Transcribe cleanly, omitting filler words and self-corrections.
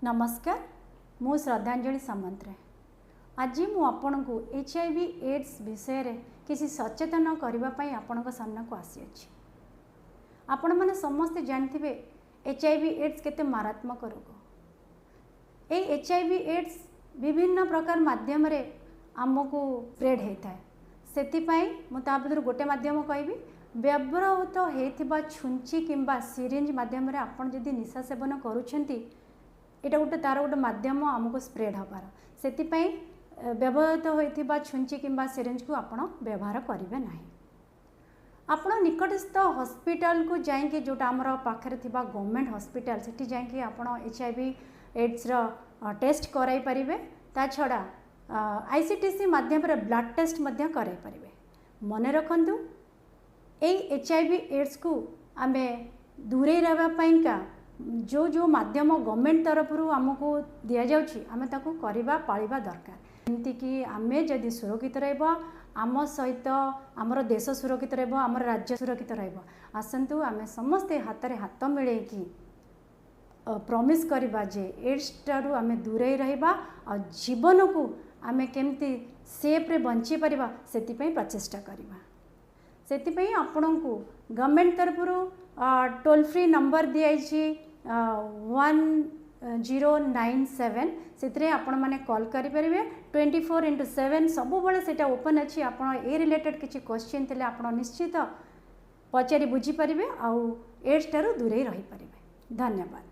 नमस्कार मु श्रद्धांजलि सामंतराय। आज मु आपण को HIV एड्स विषय रे किसी सचेतन करने आपण सामना को आसी अछि। आपण माने समस्ते जानथिबे HIV एड्स केते मारात्मक रोग। ए HIV एड्स विभिन्न प्रकार माध्यम रे आमको स्प्रेड होता है। सेतिपाई मु ता भीतर गोटे माध्यम कहबी व्यवहृत होइथिबा छुंची किंबा सिरिंज माध्यम रे आपण जदि निशा सेवन करूछंती एटा गोटे तार गोटे माध्यम आमको स्प्रेड हबार से व्यवहृत होइथिबा छुंची किंबा सिरिंज को आपण व्यवहार करेंगे ना। आपण निकटस्थ हॉस्पिटल को जाइए जोटा आमर पाखे थिबा गवर्नमेंट हॉस्पिटल सेठी जाइए आपण HIV एड्स टेस्ट कराई पारिबे। ता छड़ा ICTC माध्यम रे ब्लड टेस्ट मध्य कराई पारिबे। मने रखंतु ए HIV एड्स को आमे दूरे रहबा पई का जो जो माध्यम गवर्नमेंट तरफ आमको दि जाउछि आमे ताको करिबा पालिबा दरकार। एमती कि आमे जदि सुरक्षित रहबा आम सहित आमर देश सुरक्षित रहबा आमर राज्य सुरक्षित रहबा। आसंतु आमे समस्ते हाथ रे हाथ मिलेकी प्रॉमिस करिबा जे एड्स टारु आमे दूरे रहबा और जीवन को आमे केमती सेफ रे बंची परिबा सेति पई प्रचेष्टा करिबा। सेति पई आपन को गवर्नमेंट तरफ टोल फ्री नंबर दियाइछि 1097 से आपण माने कॉल करि परिबे 24/7 सब बेले सेटा ओपन अछि। आपण ए रिलेटेड किछि क्वेश्चन थिले आपण निश्चित पचारि बुझी परिबे आ एड्स टारु दूरे रही परिबे। धन्यवाद।